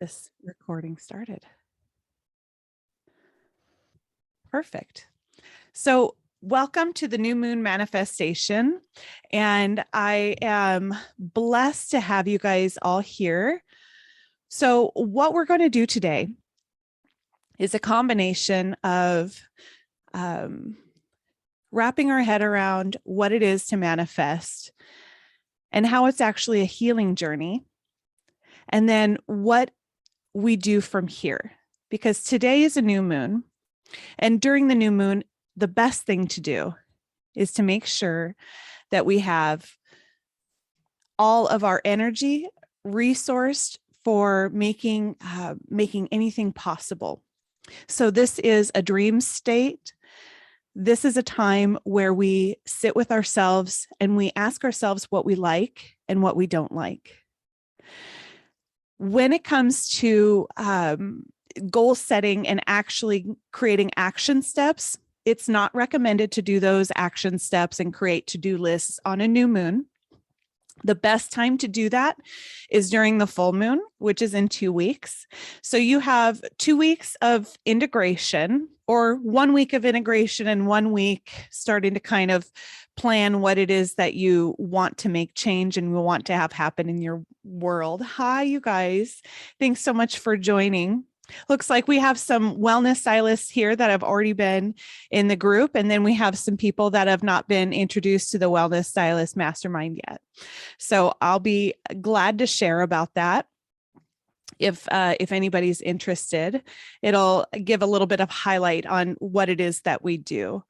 This recording started. Perfect. So welcome to the New Moon Manifestation. And I am blessed to have you guys all here. So what we're going to do today is a combination of wrapping our head around what it is to manifest and how it's actually a healing journey. And then what we do from here, because today is a new moon. And during the new moon, the best thing to do is to make sure that we have all of our energy resourced for making anything possible. So this is a dream state. This is a time where we sit with ourselves and we ask ourselves what we like and what we don't like. When it comes to goal setting and actually creating action steps, it's not recommended to do those action steps and create to-do lists on a new moon. The best time to do that is during the full moon, which is in 2 weeks. So you have 2 weeks of integration, or 1 week of integration and 1 week starting to kind of plan what it is that you want to make change and you want to have happen in your world. Hi, you guys. Thanks so much for joining. Looks like we have some wellness stylists here that have already been in the group. And then we have some people that have not been introduced to the Wellness Stylist Mastermind yet. So I'll be glad to share about that. If anybody's interested, it'll give a little bit of highlight on what it is that we do.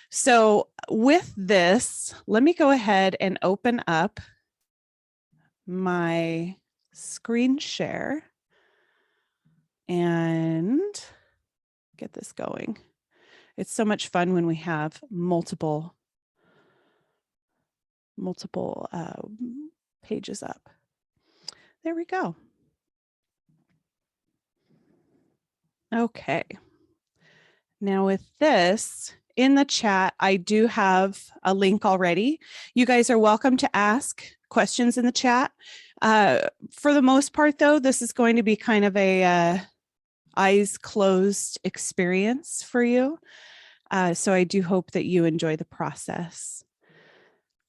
So with this, let me go ahead and open up my screen share and get this going. It's so much fun when we have multiple pages up. There we go. Okay. Now with this in the chat, I do have a link already. You guys are welcome to ask questions in the chat. For the most part, though, this is going to be kind of a eyes closed experience for you. So I do hope that you enjoy the process.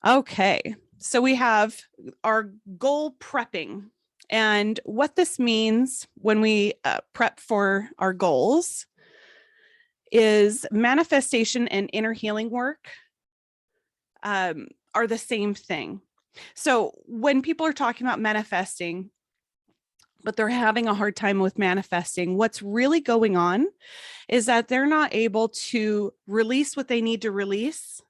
Okay, so we have our goal prepping. And what this means when we prep for our goals is manifestation and inner healing work are the same thing. So when people are talking about manifesting, but they're having a hard time with manifesting, what's really going on is that they're not able to release what they need to release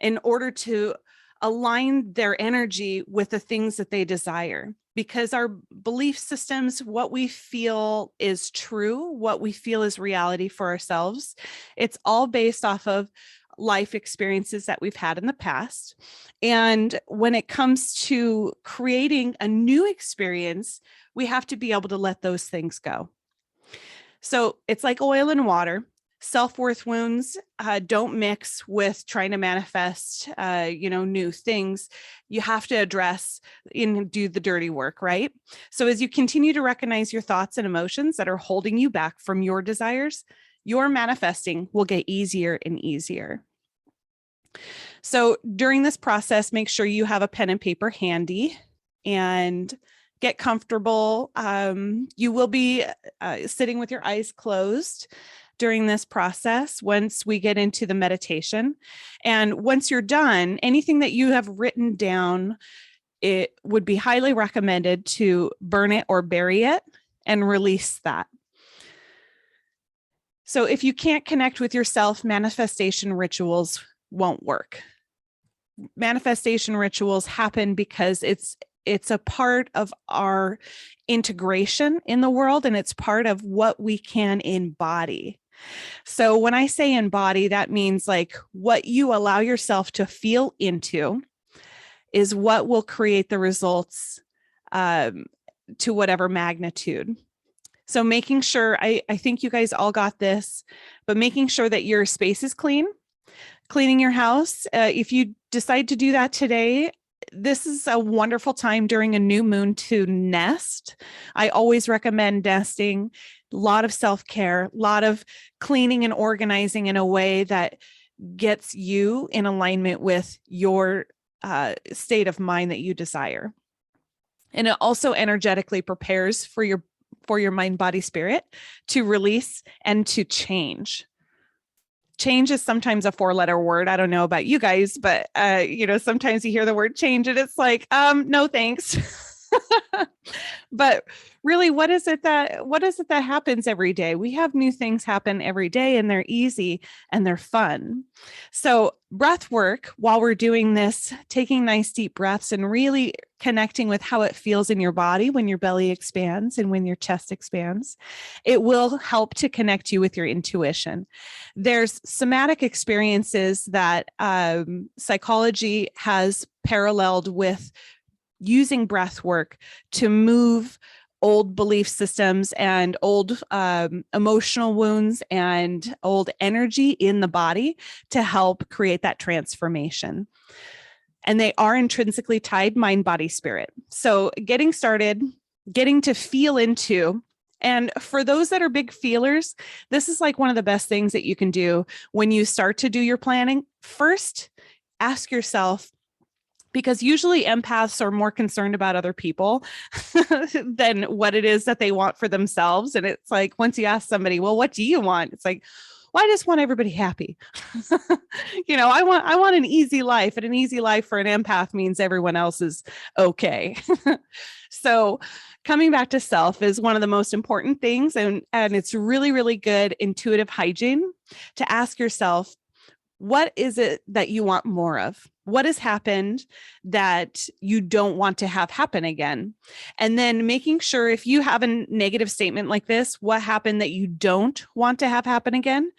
in order to align their energy with the things that they desire. Because our belief systems, what we feel is true, what we feel is reality for ourselves, it's all based off of life experiences that we've had in the past. And when it comes to creating a new experience, we have to be able to let those things go. So it's like oil and water. Self-worth wounds don't mix with trying to manifest, new things. You have to address and do the dirty work, right? So as you continue to recognize your thoughts and emotions that are holding you back from your desires, your manifesting will get easier and easier. So during this process, make sure you have a pen and paper handy and get comfortable. You will be sitting with your eyes closed during this process once we get into the meditation. And once you're done, anything that you have written down, it would be highly recommended to burn it or bury it and release that. So if you can't connect with yourself, manifestation rituals won't work. Manifestation rituals happen because it's a part of our integration in the world, and it's part of what we can embody. So when I say embody, that means like what you allow yourself to feel into is what will create the results to whatever magnitude. So making sure, I think you guys all got this, but making sure that your space is clean, cleaning your house. If you decide to do that today, this is a wonderful time during a new moon to nest. I always recommend nesting. A lot of self-care, a lot of cleaning and organizing in a way that gets you in alignment with your state of mind that you desire. And it also energetically prepares for your mind, body, spirit to release and to change. Change is sometimes a 4-letter word. I don't know about you guys, but sometimes you hear the word change and it's like, no, thanks. But really, what is it that happens every day? We have new things happen every day, and they're easy and they're fun. So breath work, while we're doing this, taking nice deep breaths and really connecting with how it feels in your body when your belly expands and when your chest expands, it will help to connect you with your intuition. There's somatic experiences that psychology has paralleled with using breath work to move old belief systems and old emotional wounds and old energy in the body to help create that transformation. And they are intrinsically tied, mind, body, spirit. So getting started, getting to feel into, and for those that are big feelers, this is like one of the best things that you can do when you start to do your planning. First, ask yourself, because usually empaths are more concerned about other people than what it is that they want for themselves. And it's like, once you ask somebody, well, what do you want? It's like, well, I just want everybody happy. I want an easy life, and an easy life for an empath means everyone else is okay. So coming back to self is one of the most important things. And it's really, really good intuitive hygiene to ask yourself, what is it that you want more of? What has happened that you don't want to have happen again? And then making sure, if you have a negative statement like this, what happened that you don't want to have happen again?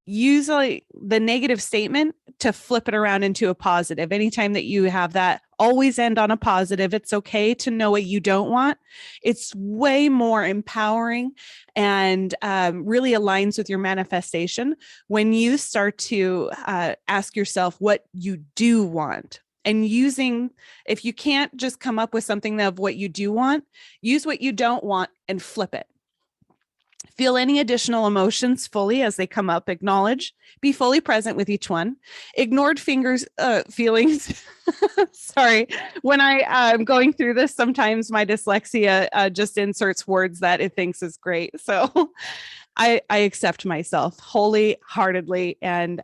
Use the negative statement to flip it around into a positive. Anytime that you have that, always end on a positive. It's okay to know what you don't want. It's way more empowering and really aligns with your manifestation when you start to ask yourself what you do want. And if you can't just come up with something of what you do want, use what you don't want and flip it. Feel any additional emotions fully as they come up. Acknowledge, be fully present with each one. Ignored feelings. Sorry. When I'm going through this, sometimes my dyslexia just inserts words that it thinks is great. So I accept myself wholeheartedly. And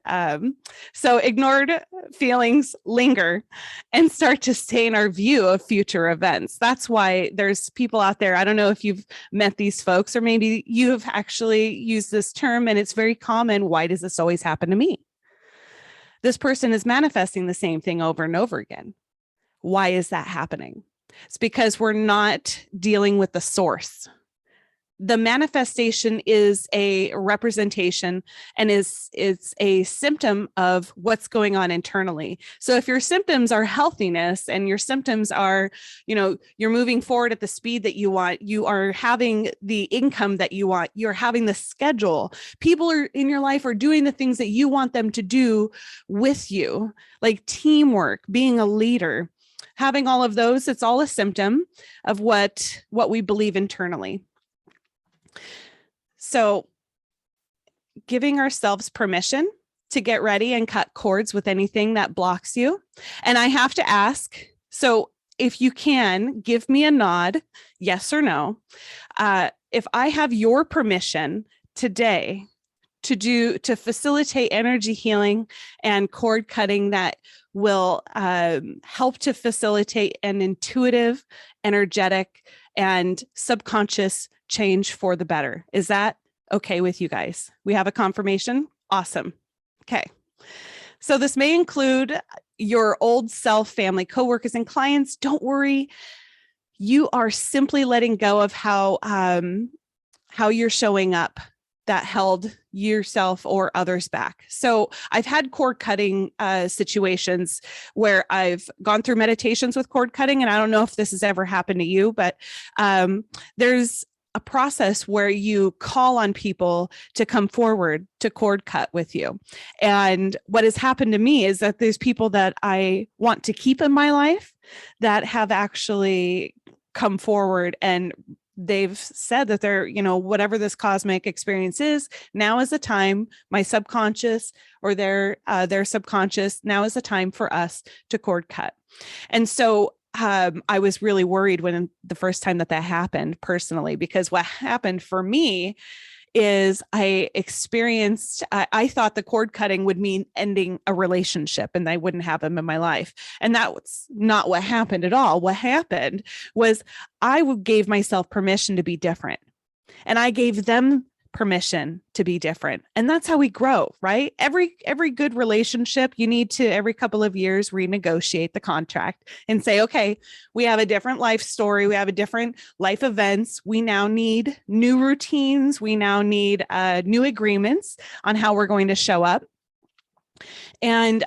so ignored feelings linger and start to stain our view of future events. That's why there's people out there. I don't know if you've met these folks, or maybe you have actually used this term, and it's very common. Why does this always happen to me? This person is manifesting the same thing over and over again. Why is that happening? It's because we're not dealing with the source. The manifestation is a representation and it's a symptom of what's going on internally. So if your symptoms are healthiness and your symptoms are, you're moving forward at the speed that you want, you are having the income that you want, you're having the schedule, people are in your life are doing the things that you want them to do with you, like teamwork, being a leader, having all of those, it's all a symptom of what we believe internally. So giving ourselves permission to get ready and cut cords with anything that blocks you. And I have to ask, so if you can give me a nod, yes or no, if I have your permission today to facilitate energy healing and cord cutting that will help to facilitate an intuitive, energetic, and subconscious change for the better. Is that okay with you guys? We have a confirmation? Awesome. Okay. So this may include your old self, family, coworkers, and clients. Don't worry. You are simply letting go of how you're showing up that held yourself or others back. So I've had cord cutting situations where I've gone through meditations with cord cutting, and I don't know if this has ever happened to you, but there's a process where you call on people to come forward to cord cut with you. And what has happened to me is that there's people that I want to keep in my life that have actually come forward, and they've said that they're, whatever this cosmic experience is, now is the time, my subconscious or their subconscious, now is the time for us to cord cut. And so I was really worried when the first time that happened personally, because what happened for me is I thought the cord cutting would mean ending a relationship and I wouldn't have him in my life. And that was not what happened at all. What happened was I gave myself permission to be different. And I gave them permission to be different. And that's how we grow, right? Every good relationship, you need to every couple of years renegotiate the contract and say, okay, we have a different life story. We have a different life events. We now need new routines. We now need new agreements on how we're going to show up. And,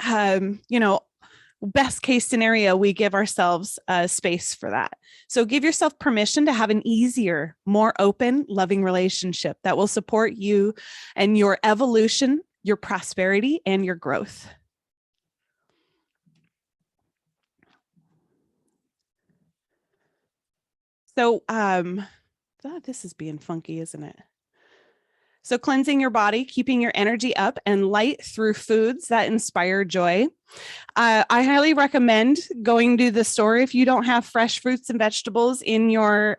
best case scenario, we give ourselves space for that. So give yourself permission to have an easier, more open, loving relationship that will support you and your evolution, your prosperity, and your growth. So this is being funky, isn't it? So cleansing your body, keeping your energy up and light through foods that inspire joy. I highly recommend going to the store if you don't have fresh fruits and vegetables in your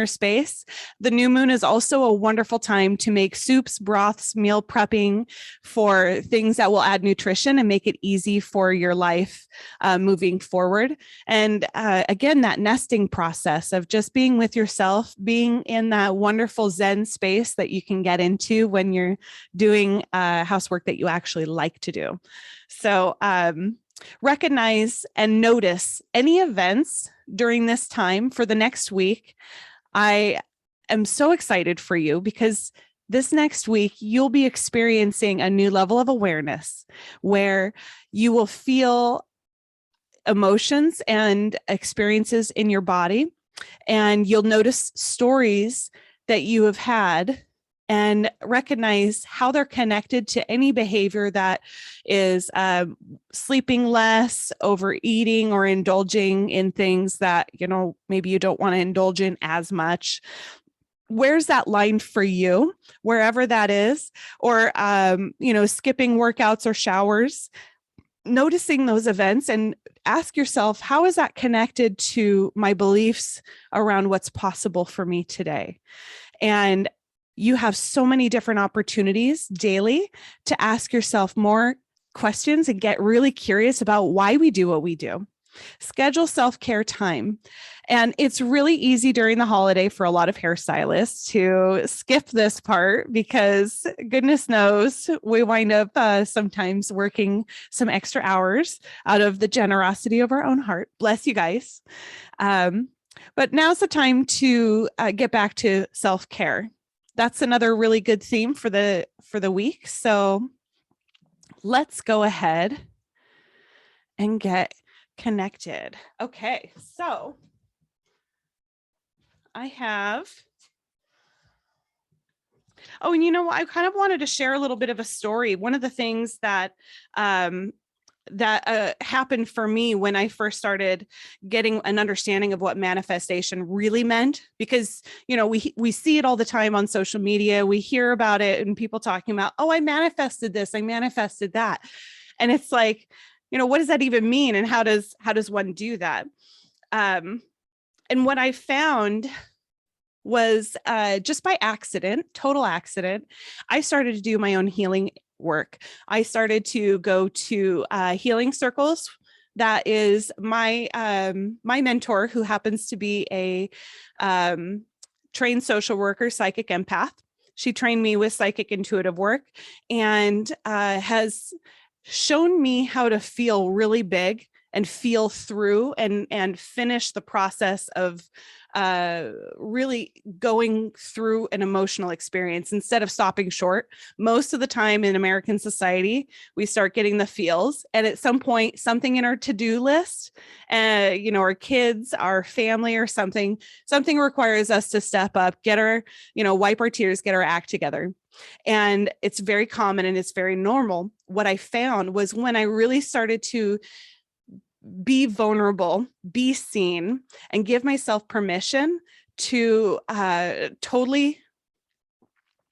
space. The new moon is also a wonderful time to make soups, broths, meal prepping for things that will add nutrition and make it easy for your life moving forward. And again, that nesting process of just being with yourself, being in that wonderful Zen space that you can get into when you're doing housework that you actually like to do. So recognize and notice any events during this time for the next week. I am so excited for you because this next week, you'll be experiencing a new level of awareness where you will feel emotions and experiences in your body, and you'll notice stories that you have had and recognize how they're connected to any behavior that is sleeping less, overeating, or indulging in things that, maybe you don't want to indulge in as much. Where's that line for you, wherever that is, or, skipping workouts or showers, noticing those events and ask yourself, how is that connected to my beliefs around what's possible for me today? And you have so many different opportunities daily to ask yourself more questions and get really curious about why we do what we do. Schedule self-care time. And it's really easy during the holiday for a lot of hairstylists to skip this part because goodness knows we wind up sometimes working some extra hours out of the generosity of our own heart. Bless you guys. But now's the time to get back to self-care. That's another really good theme for the week. So let's go ahead and get connected. Okay, so I have, and I kind of wanted to share a little bit of a story. One of the things that happened for me when I first started getting an understanding of what manifestation really meant, because, we see it all the time on social media. We hear about it and people talking about, I manifested this, I manifested that. And it's like, what does that even mean? And how does one do that? And what I found was just by accident, total accident, I started to do my own healing work. I started to go to healing circles. That is my mentor, who happens to be a trained social worker, psychic empath. She trained me with psychic intuitive work and has shown me how to feel really big and feel through and finish the process of really going through an emotional experience instead of stopping short. Most of the time in American society, we start getting the feels, and at some point, something in our to-do list, our kids, our family, or something requires us to step up, get our, wipe our tears, get our act together. And it's very common and it's very normal. What I found was when I really started to be vulnerable, be seen, and give myself permission to totally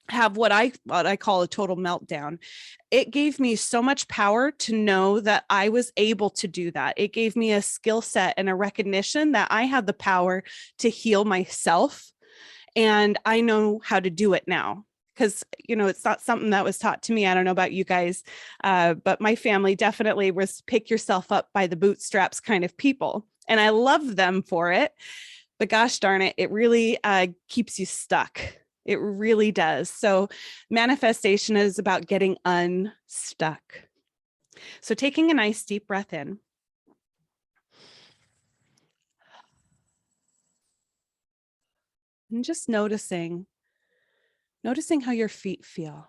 have what I call a total meltdown. It gave me so much power to know that I was able to do that. It gave me a skill set and a recognition that I had the power to heal myself, and I know how to do it now. Because, it's not something that was taught to me. I don't know about you guys, but my family definitely was pick yourself up by the bootstraps kind of people. And I love them for it. But gosh darn it, it really keeps you stuck. It really does. So manifestation is about getting unstuck. So taking a nice deep breath in. And just noticing how your feet feel.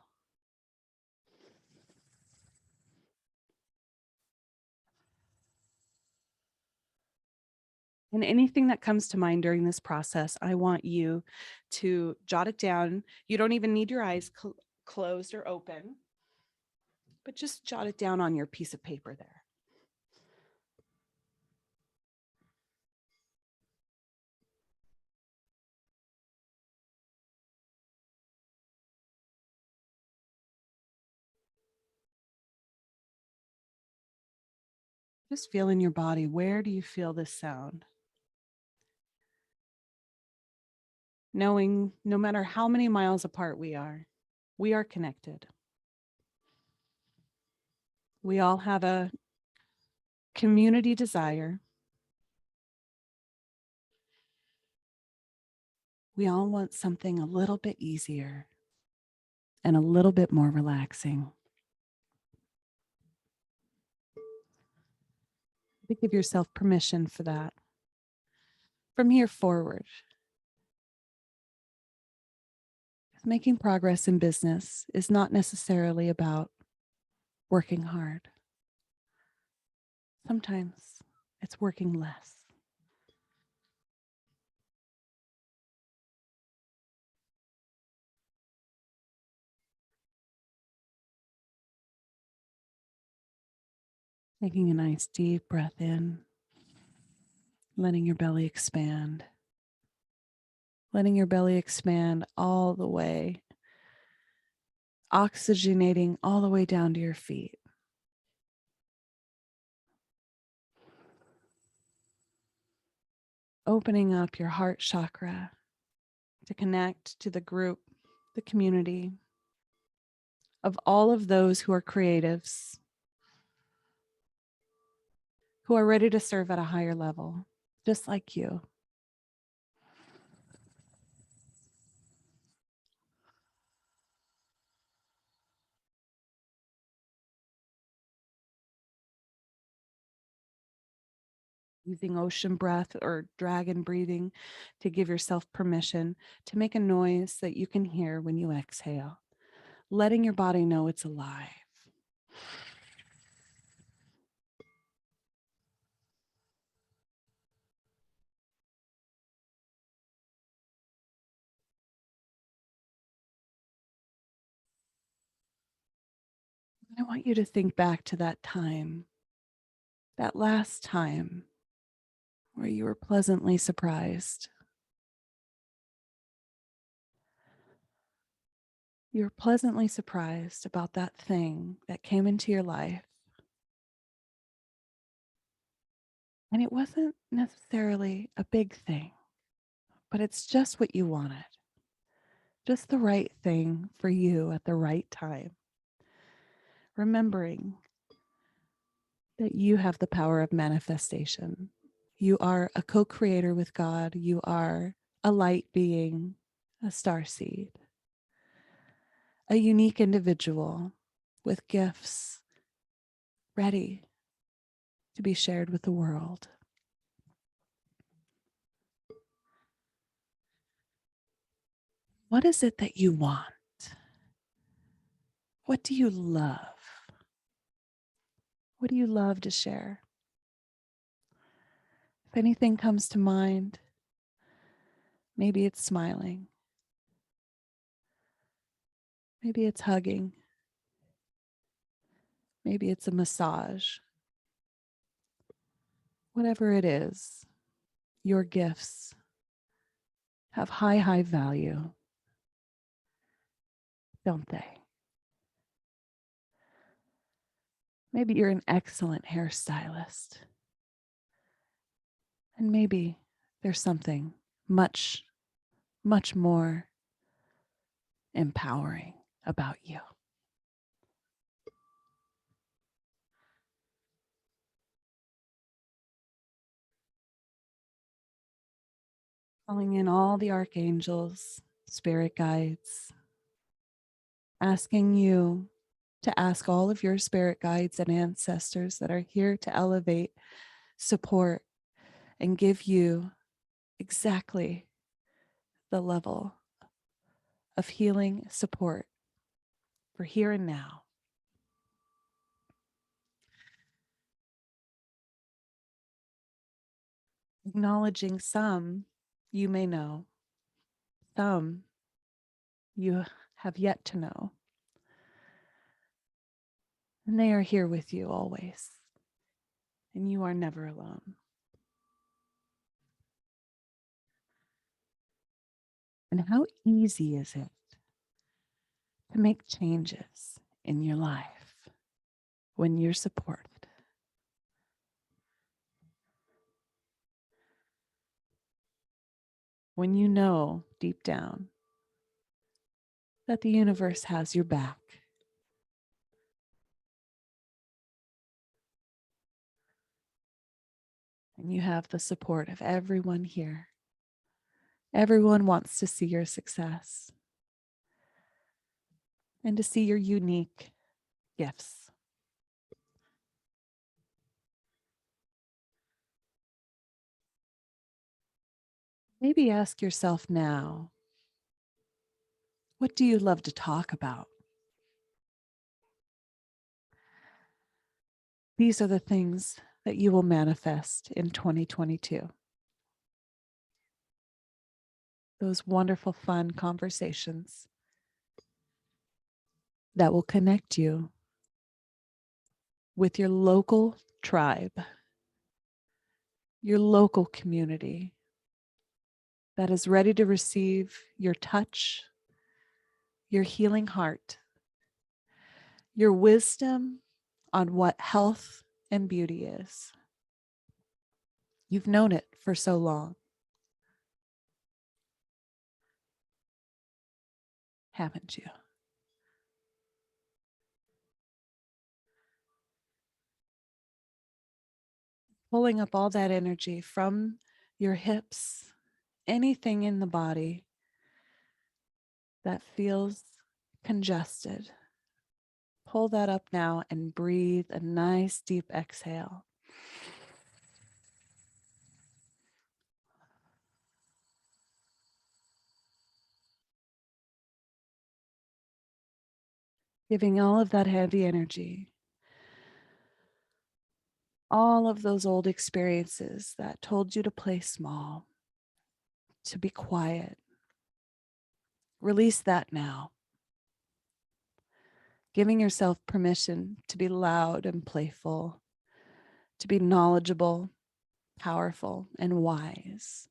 And anything that comes to mind during this process, I want you to jot it down. You don't even need your eyes closed or open, but just jot it down on your piece of paper there. Just feel in your body, where do you feel this sound? Knowing no matter how many miles apart we are connected. We all have a community desire. We all want something a little bit easier and a little bit more relaxing. Give yourself permission for that. From here forward, making progress in business is not necessarily about working hard. Sometimes it's working less. Taking a nice deep breath in, letting your belly expand. Letting your belly expand all the way, oxygenating all the way down to your feet. Opening up your heart chakra to connect to the group, the community of all of those who are creatives, who are ready to serve at a higher level, just like you. Using ocean breath or dragon breathing to give yourself permission to make a noise that you can hear when you exhale, letting your body know it's alive. I want you to think back to that time, that last time where you were pleasantly surprised. You were pleasantly surprised about that thing that came into your life. And it wasn't necessarily a big thing, but it's just what you wanted. Just the right thing for you at the right time. Remembering that you have the power of manifestation. You are a co-creator with God. You are a light being, a starseed, a unique individual with gifts ready to be shared with the world. What is it that you want? What do you love? What do you love to share? If anything comes to mind, maybe it's smiling. Maybe it's hugging. Maybe it's a massage. Whatever it is, your gifts have high, high value, don't they? Maybe you're an excellent hairstylist. And maybe there's something much, much more empowering about you. Calling in all the archangels, spirit guides, asking you to ask all of your spirit guides and ancestors that are here to elevate, support, and give you exactly the level of healing support for here and now. Acknowledging some you may know, some you have yet to know. And they are here with you always. And you are never alone. And how easy is it to make changes in your life when you're supported? When you know deep down that the universe has your back. And you have the support of everyone here. Everyone wants to see your success and to see your unique gifts. Maybe ask yourself now, what do you love to talk about? These are the things that you will manifest in 2022. Those wonderful, fun conversations that will connect you with your local tribe, your local community that is ready to receive your touch, your healing heart, your wisdom on what health and beauty is. You've known it for so long, haven't you? Pulling up all that energy from your hips, anything in the body that feels congested. Pull that up now and breathe a nice deep exhale. Giving all of that heavy energy, all of those old experiences that told you to play small, to be quiet. Release that now. Giving yourself permission to be loud and playful, to be knowledgeable, powerful, and wise.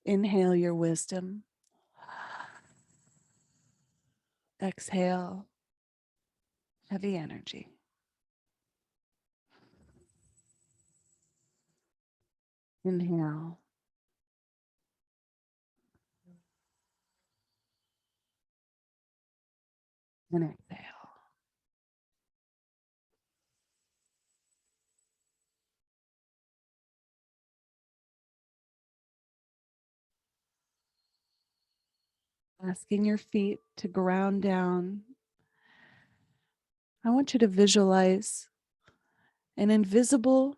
Inhale your wisdom. Exhale heavy energy. Inhale. And exhale. Asking your feet to ground down. I want you to visualize an invisible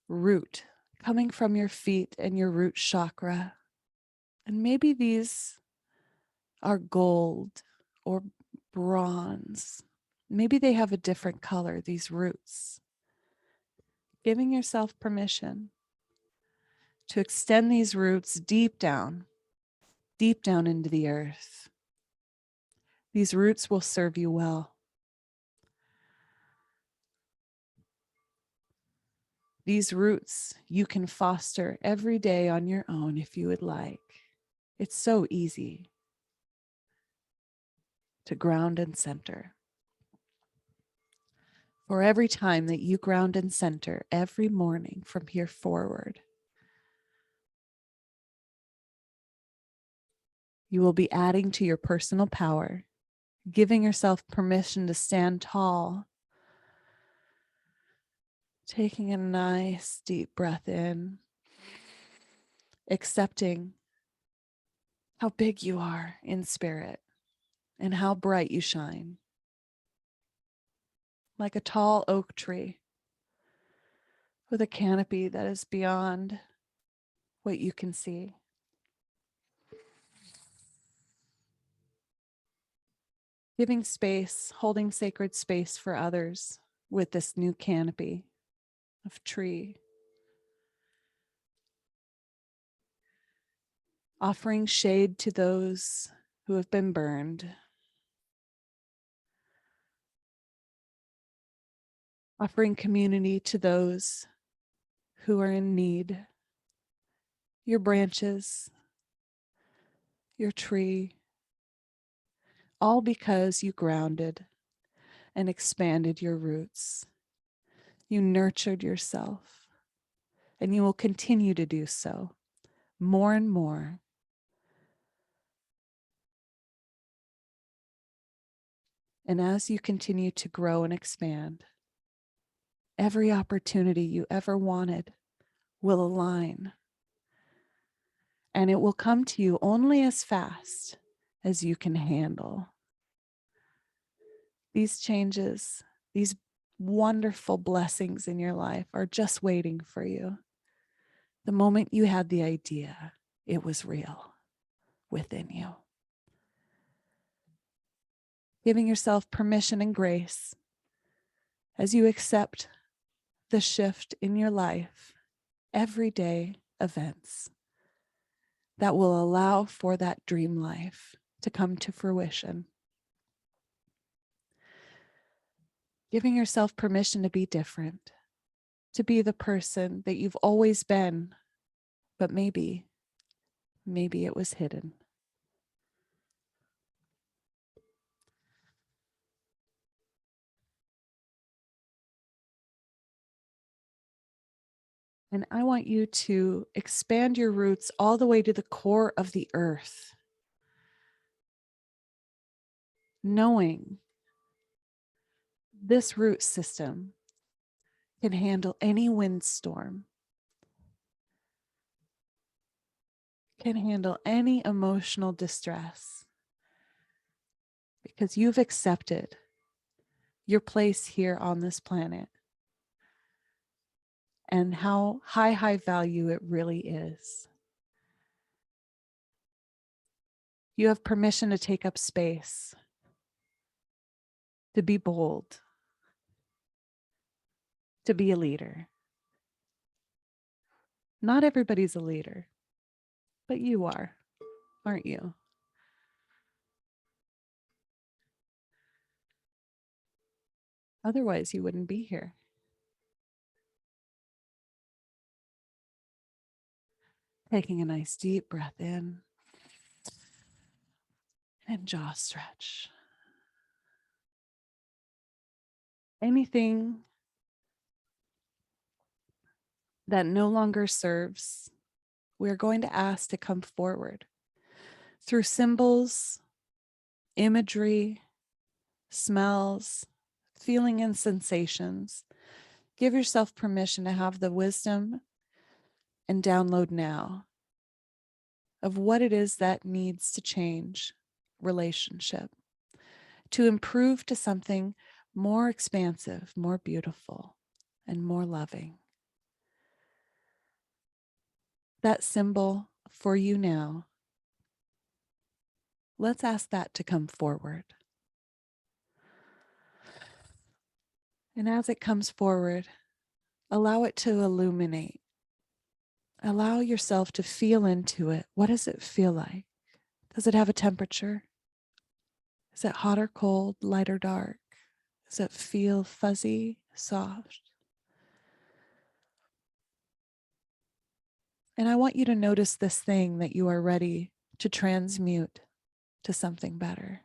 root coming from your feet and your root chakra. And maybe these are gold or bronze. Maybe they have a different color, these roots. Giving yourself permission to extend these roots deep down into the earth. These roots will serve you well. These roots you can foster every day on your own if you would like. It's so easy to ground and center. For every time that you ground and center every morning from here forward, you will be adding to your personal power, giving yourself permission to stand tall, taking a nice deep breath in, accepting how big you are in spirit and how bright you shine, like a tall oak tree with a canopy that is beyond what you can see. Giving space, holding sacred space for others with this new canopy of tree. Offering shade to those who have been burned. Offering community to those who are in need. Your branches, your tree, all because you grounded and expanded your roots. You nurtured yourself, and you will continue to do so more and more. And as you continue to grow and expand, every opportunity you ever wanted will align. And it will come to you only as fast as you can handle. These changes, these wonderful blessings in your life are just waiting for you. The moment you had the idea, it was real within you. Giving yourself permission and grace as you accept the shift in your life, everyday events that will allow for that dream life to come to fruition. Giving yourself permission to be different, to be the person that you've always been, but maybe it was hidden. And I want you to expand your roots all the way to the core of the earth, knowing this root system can handle any windstorm, can handle any emotional distress, because you've accepted your place here on this planet and how high value it really is. You have permission to take up space, to be bold, to be a leader. Not everybody's a leader, but you are, aren't you? Otherwise, you wouldn't be here. Taking a nice deep breath in and jaw stretch. Anything that no longer serves, we're going to ask to come forward through symbols, imagery, smells, feeling and sensations. Give yourself permission to have the wisdom and download now of what it is that needs to change relationship, to improve to something more expansive, more beautiful, and more loving. That symbol for you now, let's ask that to come forward. And as it comes forward, allow it to illuminate. Allow yourself to feel into it. What does it feel like? Does it have a temperature? Is it hot or cold, light or dark? Does it feel fuzzy, soft? And I want you to notice this thing that you are ready to transmute to something better.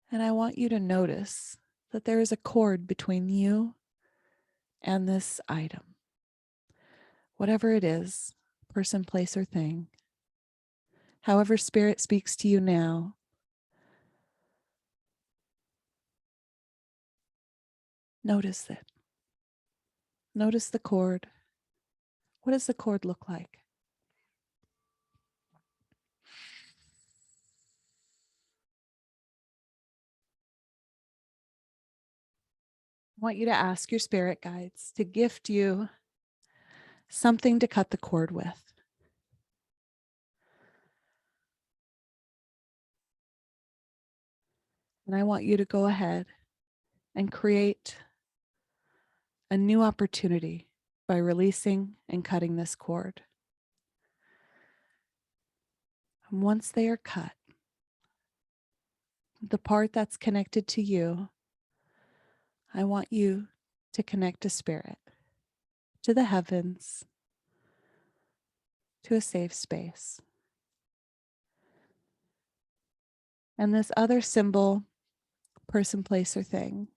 And I want you to notice that there is a cord between you and this item. Whatever it is, person, place, or thing, however spirit speaks to you now, notice it. Notice the cord. What does the cord look like? I want you to ask your spirit guides to gift you something to cut the cord with. And I want you to go ahead and create a new opportunity by releasing and cutting this cord. And once they are cut, the part that's connected to you, I want you to connect to spirit, to the heavens, to a safe space. And this other symbol, person, place, or thing,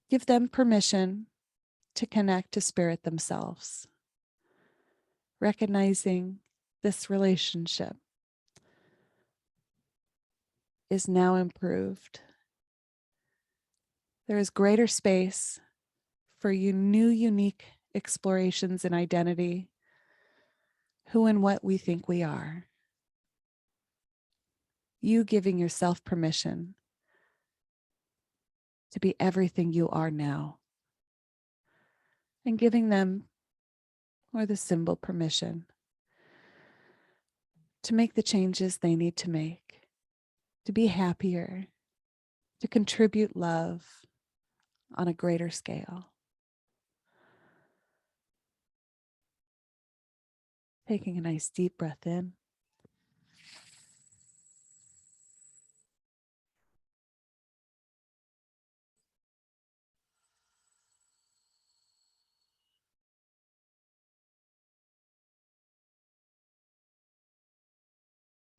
give them permission to connect to spirit themselves, recognizing this relationship is now improved. There is greater space for you new, unique explorations in identity, who and what we think we are. You giving yourself permission to be everything you are now, and giving them, or the symbol, permission to make the changes they need to make, to be happier, to contribute love on a greater scale. Taking a nice deep breath in.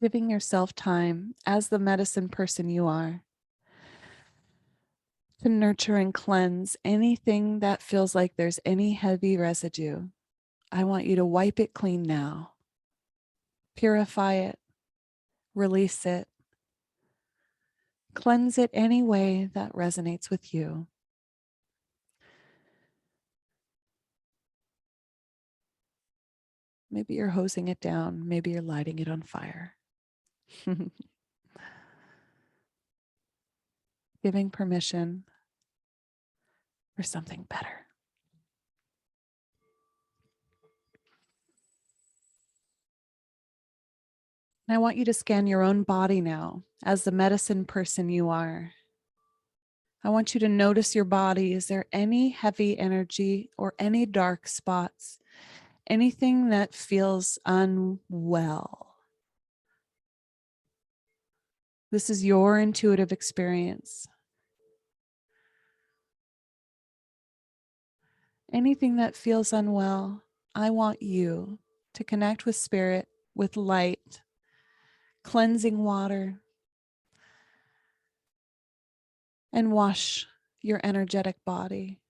Giving yourself time as the medicine person you are to nurture and cleanse anything that feels like there's any heavy residue. I want you to wipe it clean now. Purify it, release it, cleanse it any way that resonates with you. Maybe you're hosing it down, maybe you're lighting it on fire. Giving permission for something better. And I want you to scan your own body now as the medicine person you are. I want you to notice your body. Is there any heavy energy or any dark spots? Anything that feels unwell? This is your intuitive experience. Anything that feels unwell, I want you to connect with spirit, with light, cleansing water, and wash your energetic body,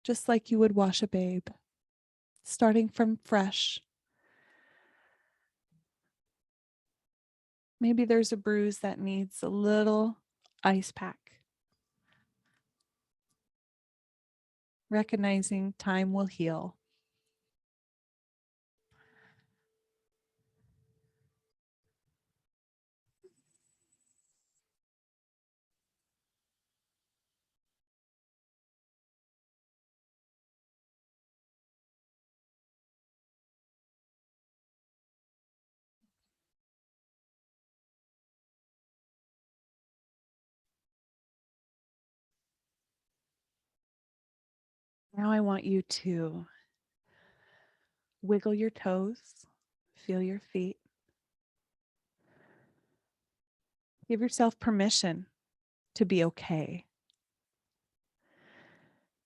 just like you would wash a babe, starting from fresh. Maybe there's a bruise that needs a little ice pack. Recognizing time will heal. Now I want you to wiggle your toes, feel your feet. Give yourself permission to be okay.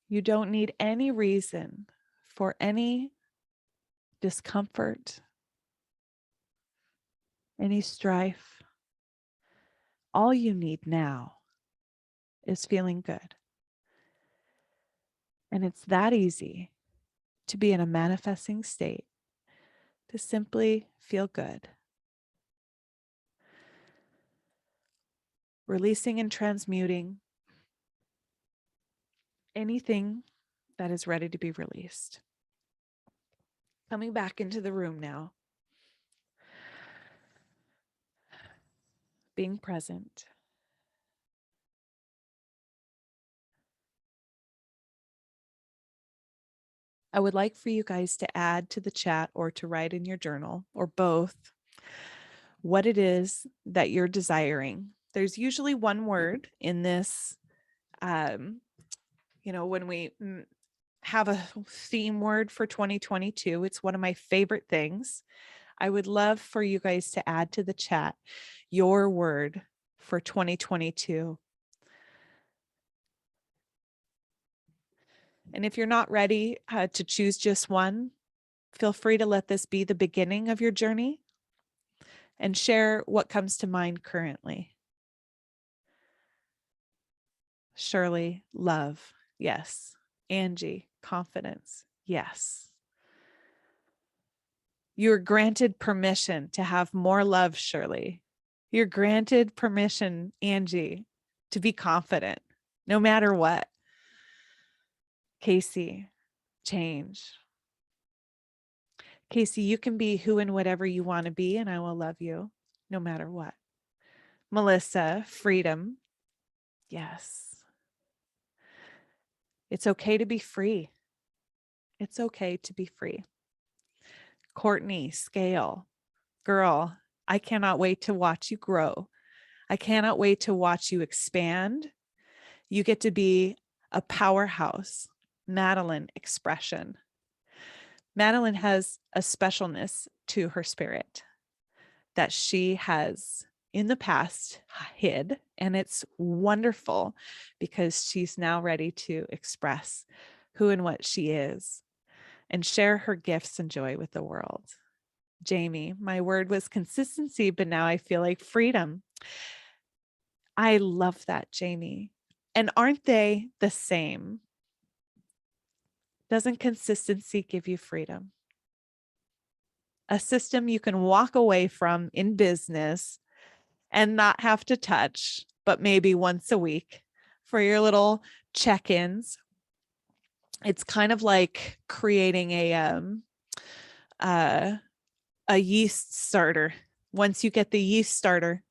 You don't need any reason for any discomfort, any strife. All you need now is feeling good. And it's that easy to be in a manifesting state, to simply feel good. Releasing and transmuting anything that is ready to be released. Coming back into the room now. Being present. I would like for you guys to add to the chat or to write in your journal or both what it is that you're desiring. There's usually one word in this, when we have a theme word for 2022, it's one of my favorite things. I would love for you guys to add to the chat your word for 2022. And if you're not ready to choose just one, feel free to let this be the beginning of your journey and share what comes to mind currently. Shirley, love. Yes. Angie, confidence. Yes. You're granted permission to have more love, Shirley. You're granted permission, Angie, to be confident, no matter what. Casey, change. Casey, you can be who and whatever you want to be, and I will love you no matter what. Melissa, freedom. Yes. It's okay to be free. It's okay to be free. Courtney, scale. Girl, I cannot wait to watch you grow. I cannot wait to watch you expand. You get to be a powerhouse. Madeline, expression. Madeline has a specialness to her spirit that she has in the past hid, and it's wonderful because she's now ready to express who and what she is and share her gifts and joy with the world. Jamie, my word was consistency, but now I feel like freedom. I love that, Jamie. And aren't they the same? Doesn't consistency give you freedom? A system you can walk away from in business and not have to touch, but maybe once a week for your little check-ins. It's kind of like creating a yeast starter. Once you get the yeast starter,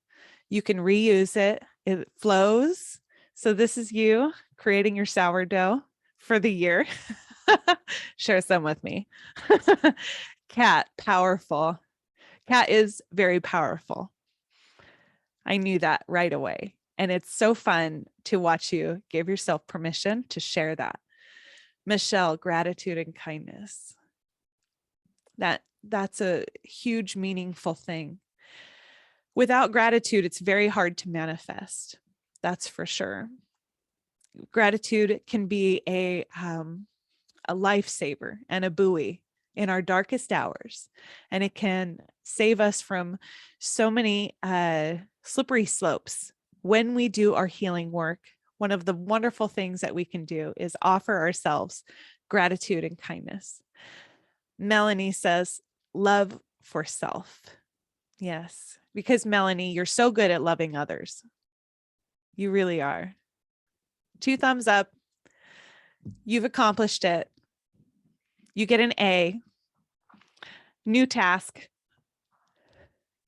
you can reuse it. It flows. So this is you creating your sourdough for the year. Share some with me. Kat, powerful. Kat is very powerful. I knew that right away. And it's so fun to watch you give yourself permission to share that. Michelle, gratitude and kindness. That's a huge, meaningful thing. Without gratitude, it's very hard to manifest. That's for sure. Gratitude can be a lifesaver and a buoy in our darkest hours. And it can save us from so many slippery slopes. When we do our healing work, one of the wonderful things that we can do is offer ourselves gratitude and kindness. Melanie says, love for self. Yes, because Melanie, you're so good at loving others. You really are. 2 thumbs up. You've accomplished it. You get an A. New task.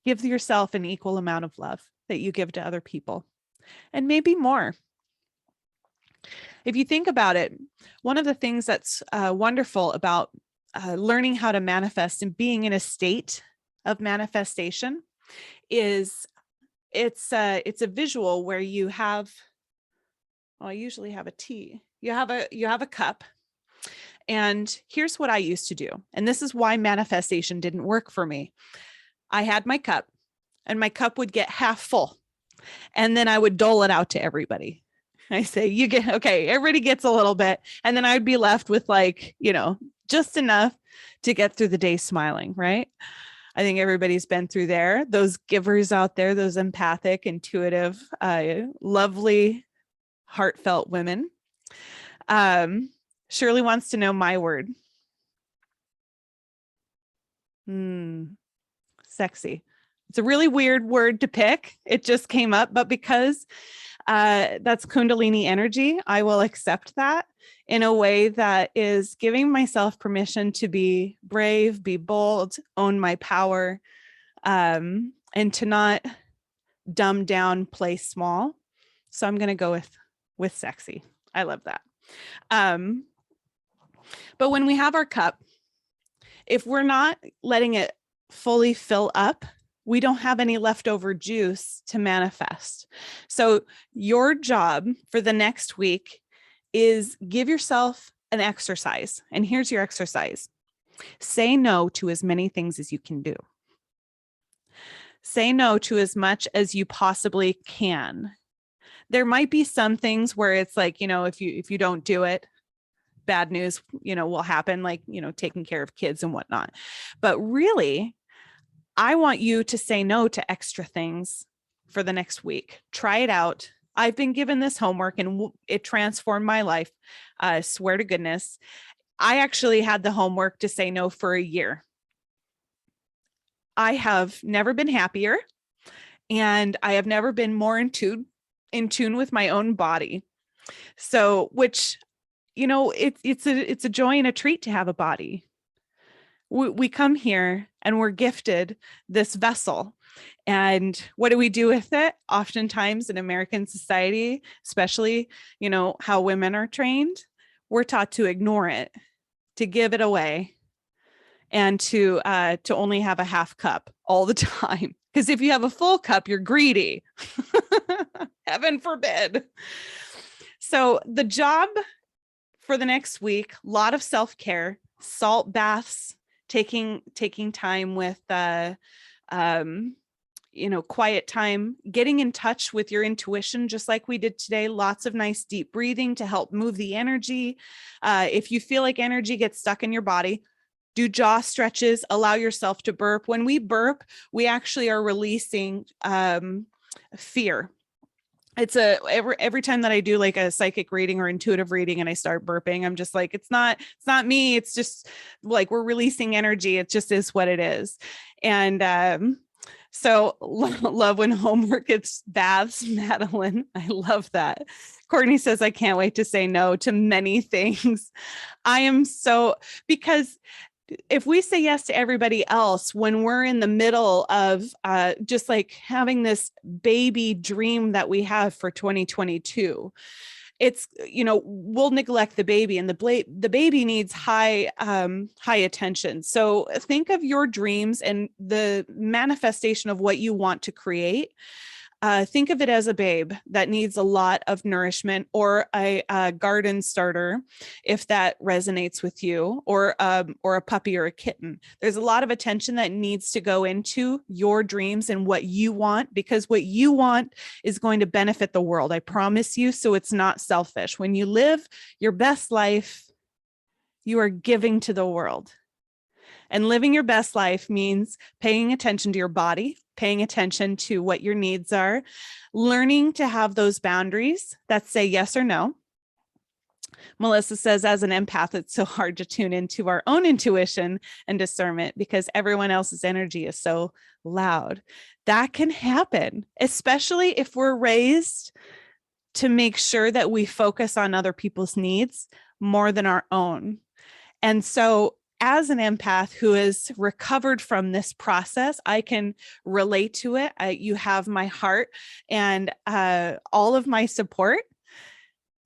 Give yourself an equal amount of love that you give to other people, and maybe more. If you think about it, one of the things that's wonderful about learning how to manifest and being in a state of manifestation is it's a visual where you have, well, I usually have a tea. You have a cup, And here's what I used to do. And this is why manifestation didn't work for me. I had my cup, and my cup would get half full. And then I would dole it out to everybody. I say, you get, okay, everybody gets a little bit. And then I'd be left with like, just enough to get through the day smiling, right? I think everybody's been through there. Those givers out there, those empathic, intuitive, lovely, heartfelt women. Shirley wants to know my word. Sexy. It's a really weird word to pick. It just came up, but because that's Kundalini energy, I will accept that in a way that is giving myself permission to be brave, be bold, own my power, and to not dumb down, play small. So I'm going to go with sexy. I love that. But when we have our cup, if we're not letting it fully fill up, we don't have any leftover juice to manifest. So your job for the next week is give yourself an exercise. And here's your exercise. Say no to as many things as you can do. Say no to as much as you possibly can. There might be some things where it's like, if you don't do it, bad news, will happen, like, taking care of kids and whatnot. But really, I want you to say no to extra things for the next week. Try it out. I've been given this homework and it transformed my life. I swear to goodness. I actually had the homework to say no for a year. I have never been happier, and I have never been more in tune with my own body. So, which, it's a joy and a treat to have a body. We come here and we're gifted this vessel. And what do we do with it? Oftentimes in American society, especially, how women are trained, we're taught to ignore it, to give it away, and to only have a half cup all the time. Because if you have a full cup, you're greedy. Heaven forbid. So the job for the next week, a lot of self-care, salt baths, taking time with quiet time, getting in touch with your intuition, just like we did today. Lots of nice deep breathing to help move the energy. If you feel like energy gets stuck in your body, do jaw stretches, allow yourself to burp. When we burp, we actually are releasing fear. It's every time that I do like a psychic reading or intuitive reading and I start burping, I'm just like, it's not me. It's just like, we're releasing energy. It just is what it is. And so love when homework gets baths, Madeline. I love that. Courtney says, I can't wait to say no to many things. I am because if we say yes to everybody else when we're in the middle of just like having this baby dream that we have for 2022, it's, we'll neglect the baby, and the baby needs high attention. So think of your dreams and the manifestation of what you want to create. Think of it as a babe that needs a lot of nourishment, or a garden starter, if that resonates with you, or a puppy or a kitten. There's a lot of attention that needs to go into your dreams and what you want, because what you want is going to benefit the world. I promise you. So it's not selfish. When you live your best life, you are giving to the world. And living your best life means paying attention to your body, paying attention to what your needs are, learning to have those boundaries that say yes or no. Melissa says, as an empath, it's so hard to tune into our own intuition and discernment because everyone else's energy is so loud. That can happen, especially if we're raised to make sure that we focus on other people's needs more than our own. And so as an empath who has recovered from this process, I can relate to it. You have my heart and all of my support.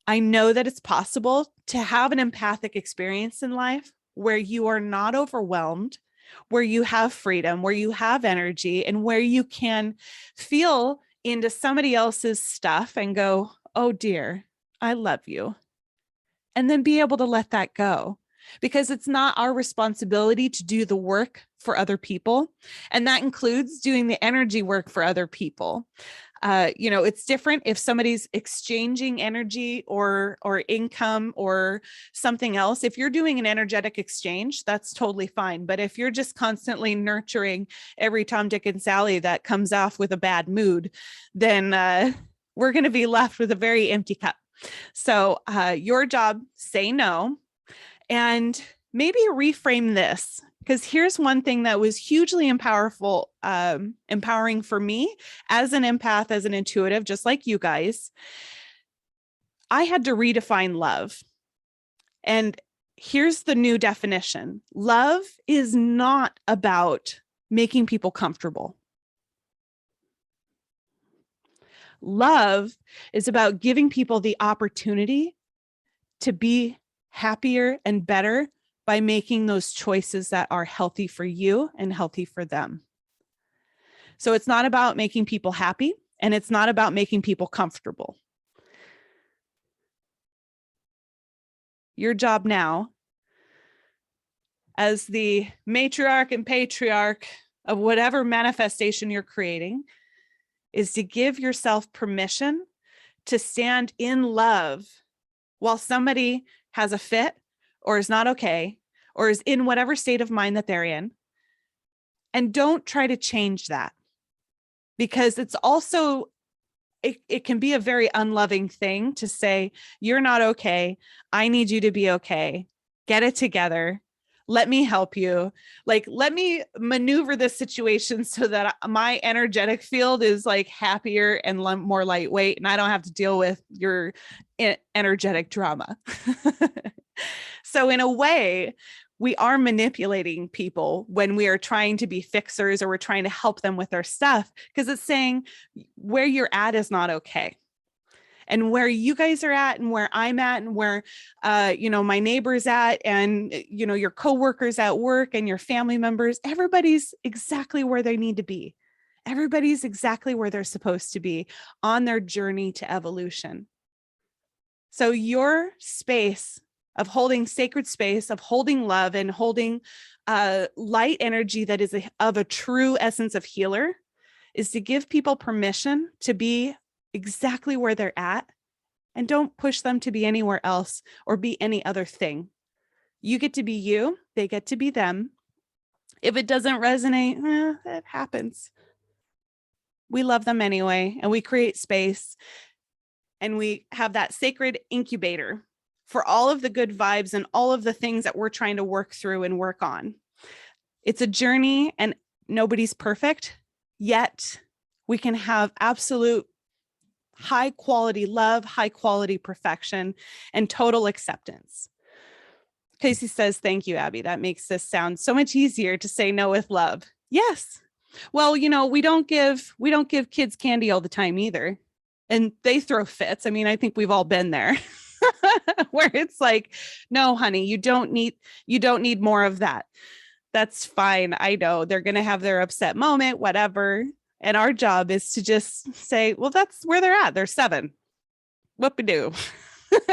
I know that it's possible to have an empathic experience in life where you are not overwhelmed, where you have freedom, where you have energy, and where you can feel into somebody else's stuff and go, oh dear, I love you. and then be able to let that go, because it's not our responsibility to do the work for other people. And that includes doing the energy work for other people. It's different if somebody's exchanging energy or income or something else. If you're doing an energetic exchange, that's totally fine. But if you're just constantly nurturing every Tom, Dick, and Sally that comes off with a bad mood, then we're going to be left with a very empty cup. So your job, say no, and maybe reframe this. Because here's one thing that was hugely empowering for me as an empath, as an intuitive, just like you guys. I had to redefine love. And here's the new definition. Love is not about making people comfortable. Love is about giving people the opportunity to be happier and better by making those choices that are healthy for you and healthy for them. So it's not about making people happy, and it's not about making people comfortable. Your job now, as the matriarch and patriarch of whatever manifestation you're creating, is to give yourself permission to stand in love while somebody has a fit or is not okay, or is in whatever state of mind that they're in. And don't try to change that, because it's also, it can be a very unloving thing to say, you're not okay. I need you to be okay. Get it together. Let me help you. Like, let me maneuver this situation so that my energetic field is like happier and more lightweight, and I don't have to deal with your energetic drama. So in a way, we are manipulating people when we are trying to be fixers, or we're trying to help them with their stuff, because it's saying where you're at is not okay. And where you guys are at, and where I'm at, and where, my neighbor's at, and, your coworkers at work, and your family members, everybody's exactly where they need to be. Everybody's exactly where they're supposed to be on their journey to evolution. So your space of holding sacred space, of holding love, and holding light energy that is of a true essence of healer, is to give people permission to be exactly where they're at, and don't push them to be anywhere else or be any other thing. You get to be you, they get to be them. If it doesn't resonate, it happens. We love them anyway, and we create space, and we have that sacred incubator for all of the good vibes and all of the things that we're trying to work through and work on. It's a journey, and nobody's perfect, yet we can have absolute high quality love, high quality perfection, and total acceptance. Casey says, thank you, Abby. That makes this sound so much easier to say no with love. Yes. Well, we don't give kids candy all the time either. And they throw fits. I mean, I think we've all been there. Where it's like, no, honey, you don't need more of that. That's fine. I know they're going to have their upset moment, whatever. And our job is to just say, well, that's where they're at. They're 7. Whoop-a-doo.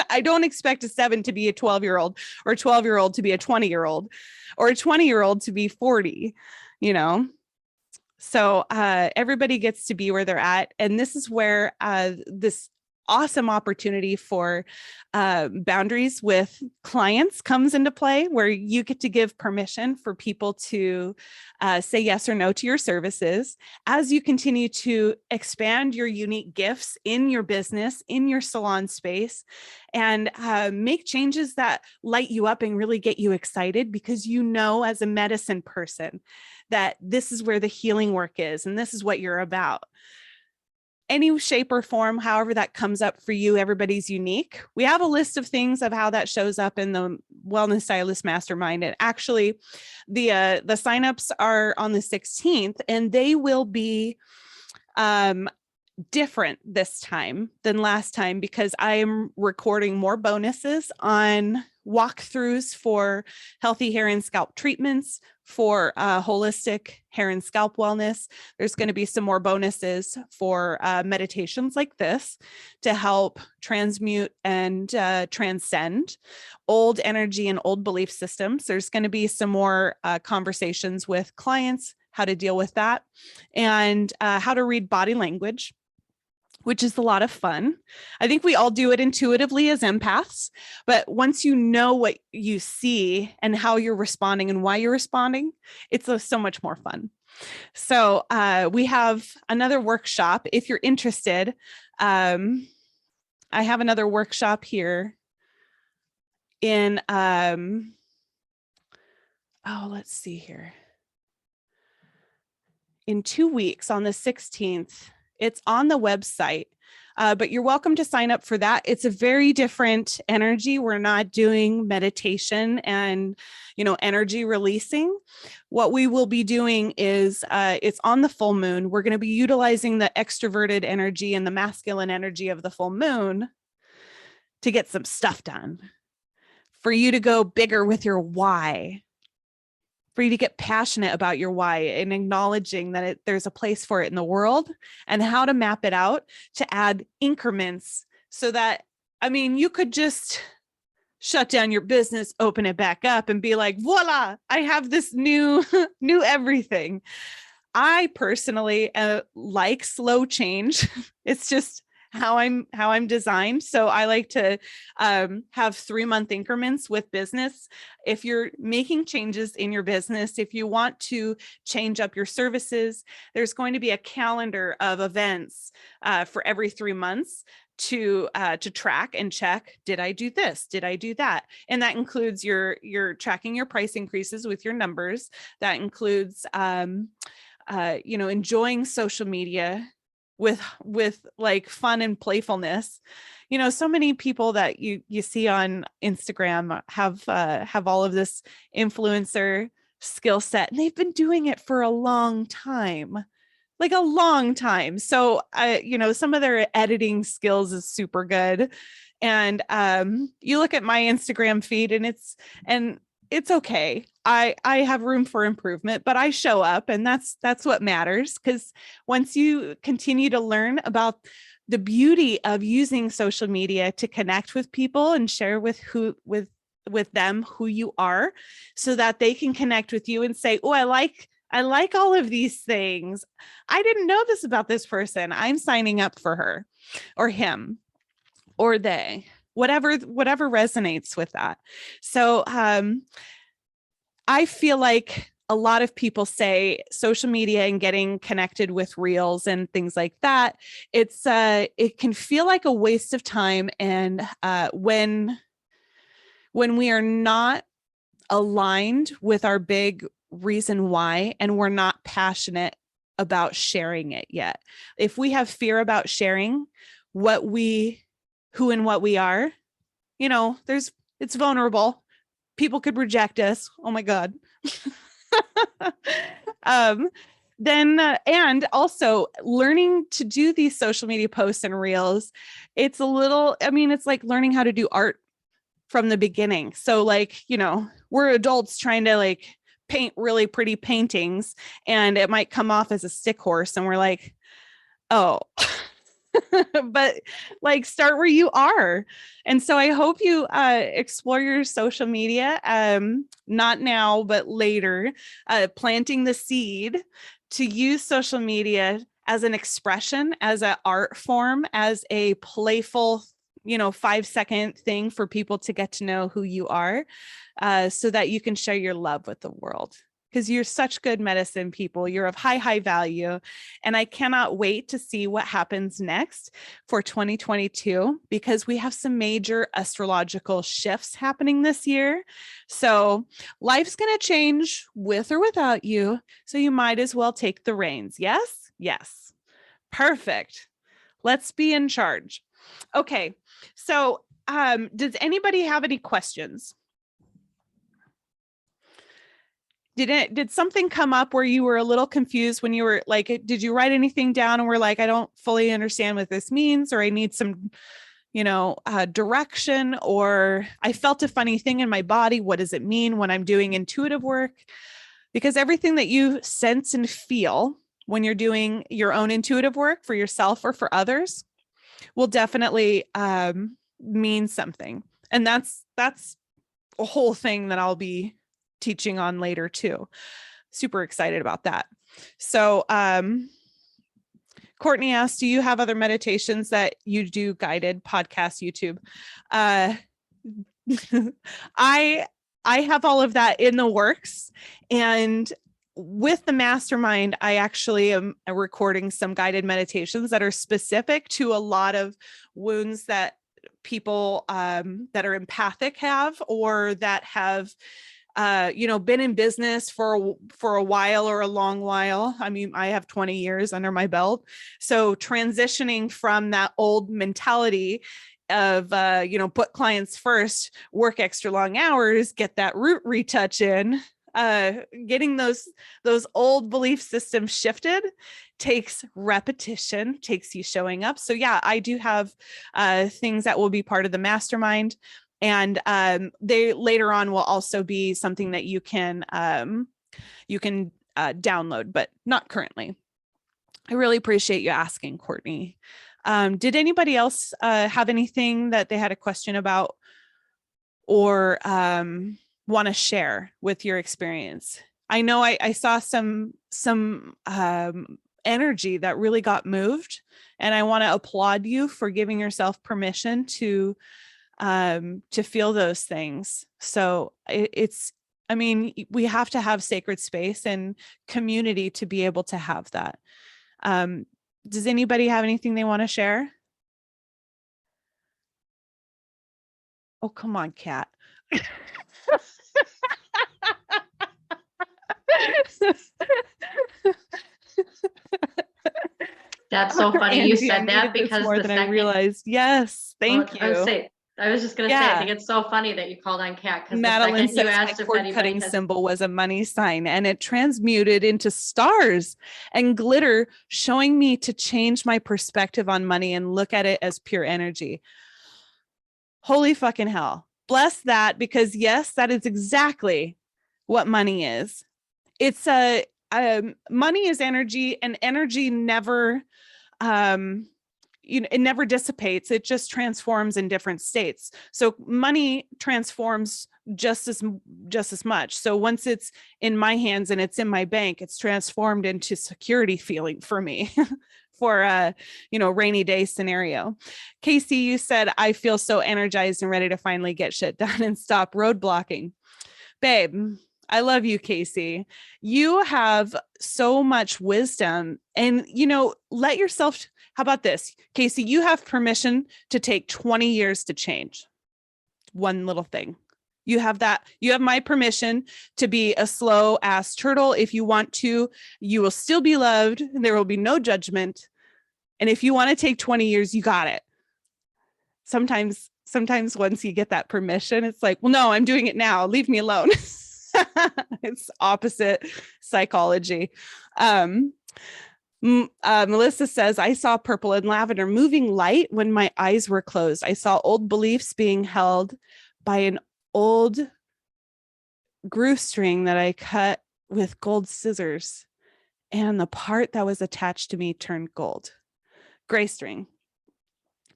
I don't expect a 7 to be a 12-year-old, or a 12-year-old to be a 20-year-old, or a 20-year-old to be 40, So everybody gets to be where they're at. And this is where this awesome opportunity for boundaries with clients comes into play, where you get to give permission for people to say yes or no to your services as you continue to expand your unique gifts in your business, in your salon space, and make changes that light you up and really get you excited, because as a medicine person that this is where the healing work is, and this is what you're about. Any shape or form, however that comes up for you, everybody's unique. We have a list of things of how that shows up in the Wellness Stylist Mastermind. And actually, the signups are on the 16th, and they will be different this time than last time because I am recording more bonuses on walkthroughs for healthy hair and scalp treatments, for holistic hair and scalp wellness. There's going to be some more bonuses for meditations like this to help transmute and transcend old energy and old belief systems. There's going to be some more conversations with clients, how to deal with that, and how to read body language, which is a lot of fun. I think we all do it intuitively as empaths, but once you know what you see and how you're responding and why you're responding, it's so much more fun. So we have another workshop. If you're interested, I have another workshop here in, let's see here. In 2 weeks on the 16th, it's on the website, but you're welcome to sign up for that. It's a very different energy. We're not doing meditation and, energy releasing. What we will be doing is it's on the full moon. We're going to be utilizing the extroverted energy and the masculine energy of the full moon to get some stuff done, for you to go bigger with your why, for you to get passionate about your why and acknowledging that there's a place for it in the world, and how to map it out to add increments so that, you could just shut down your business, open it back up and be like, voila, I have this new everything. I personally like slow change. It's just how I'm designed. So I like to have 3-month increments with business. If you're making changes in your business, if you want to change up your services, there's going to be a calendar of events for every 3 months to track and check. Did I do this? Did I do that? And that includes your tracking your price increases with your numbers. That includes enjoying social media with like fun and playfulness. So many people that you see on Instagram have all of this influencer skill set, and they've been doing it for a long time, like a long time. So some of their editing skills is super good. And you look at my Instagram feed and it's okay. I have room for improvement, but I show up, and that's what matters. Because once you continue to learn about the beauty of using social media to connect with people and share with them who you are, so that they can connect with you and say, oh, I like all of these things. I didn't know this about this person. I'm signing up for her or him or they, whatever resonates with that. So I feel like a lot of people say social media and getting connected with reels and things like that, it can feel like a waste of time. And when we are not aligned with our big reason why, and we're not passionate about sharing it yet. If we have fear about sharing who and what we are, it's vulnerable. People could reject us. Oh my God. And also learning to do these social media posts and reels, it's like learning how to do art from the beginning. So we're adults trying to paint really pretty paintings, and it might come off as a stick horse, and we're like, oh, but start where you are. And so I hope you explore your social media, not now, but later, planting the seed to use social media as an expression, as an art form, as a playful 5-second thing for people to get to know who you are, so that you can share your love with the world. Because you're such good medicine people. You're of high value. And I cannot wait to see what happens next for 2022, because we have some major astrological shifts happening this year. So life's going to change with or without you. So you might as well take the reins. Yes? Yes. Perfect. Let's be in charge. Okay. So does anybody have any questions? did something come up where you were a little confused when you were like, did you write anything down and were like, I don't fully understand what this means, or I need some, direction, or I felt a funny thing in my body. What does it mean when I'm doing intuitive work? Because everything that you sense and feel when you're doing your own intuitive work for yourself or for others will definitely mean something. And that's a whole thing that I'll be teaching on later too. Super excited about that. So Courtney asked, do you have other meditations that you do guided podcast YouTube? I have all of that in the works, and with the mastermind, I actually am recording some guided meditations that are specific to a lot of wounds that people that are empathic have, or that have been in business for a while or a long while. I mean, I have 20 years under my belt. So transitioning from that old mentality of, put clients first, work extra long hours, get that root retouch in, getting those old belief systems shifted takes repetition, takes you showing up. So yeah, I do have things that will be part of the mastermind. And they later on will also be something that you can download, but not currently. I really appreciate you asking, Courtney. Did anybody else have anything that they had a question about, or want to share with your experience? I know I saw some energy that really got moved, and I want to applaud you for giving yourself permission to feel those things. So we have to have sacred space and community to be able to have that. Does anybody have anything they want to share? Oh, come on, Kat. That's so funny. Angie, you said that because more than I realized. Yes, thank you. I was just going to say, I think it's so funny that you called on Kat, because Madeline the second you says asked my if cord anybody cutting has... symbol was a money sign, and it transmuted into stars and glitter, showing me to change my perspective on money and look at it as pure energy. Holy fucking hell. Bless that, because yes, that is exactly what money is. It's money is energy, and energy never it never dissipates. It just transforms in different states. So money transforms just as much. So once it's in my hands and it's in my bank, it's transformed into security feeling for me for a rainy day scenario. Casey, you said, I feel so energized and ready to finally get shit done and stop roadblocking. Babe, I love you, Casey. You have so much wisdom, and let yourself. How about this, Casey? You have permission to take 20 years to change one little thing. You have that. You have my permission to be a slow ass turtle. If you want to, you will still be loved, and there will be no judgment. And if you want to take 20 years, you got it. Sometimes once you get that permission, it's like, well, no, I'm doing it now. Leave me alone. It's opposite psychology. Melissa says, I saw purple and lavender moving light when my eyes were closed. I saw old beliefs being held by an old groove string that I cut with gold scissors, and the part that was attached to me turned gold. Gray string.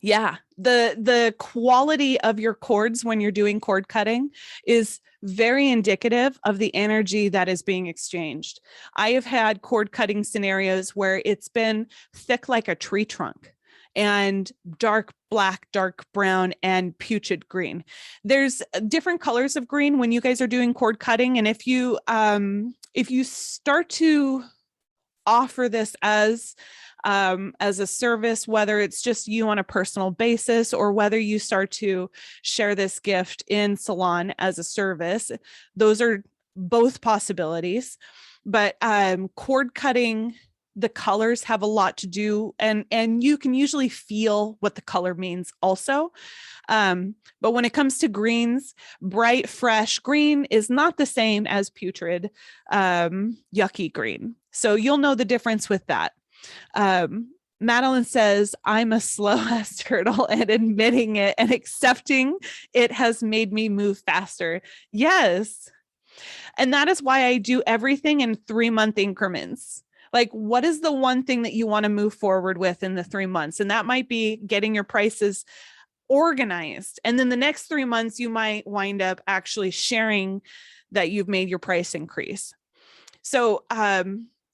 Yeah, the quality of your cords when you're doing cord cutting is very indicative of the energy that is being exchanged. I have had cord cutting scenarios where it's been thick like a tree trunk and dark black, dark brown, and putrid green. There's different colors of green when you guys are doing cord cutting. And if you start to offer this as a service, whether it's just you on a personal basis or whether you start to share this gift in salon as a service, those are both possibilities. But cord cutting the colors have a lot to do, and you can usually feel what the color means also. But when it comes to greens, bright, fresh green is not the same as putrid, yucky green. So you'll know the difference with that. Madeline says, I'm a slow ass turtle, and admitting it and accepting it has made me move faster. Yes. And that is why I do everything in 3-month increments. Like, what is the one thing that you want to move forward with in the 3 months? And that might be getting your prices organized. And then the next 3 months, you might wind up actually sharing that you've made your price increase. So,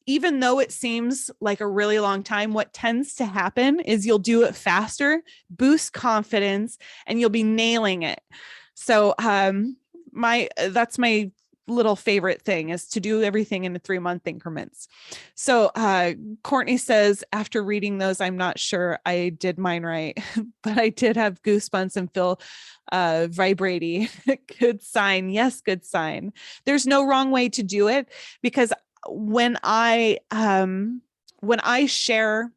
even though it seems like a really long time, what tends to happen is you'll do it faster, boost confidence, and you'll be nailing it. So, that's my little favorite thing, is to do everything in the 3-month increments. So Courtney says, after reading those, I'm not sure I did mine right, but I did have goosebumps and feel vibrating. Good sign. Yes, good sign. There's no wrong way to do it, because when I share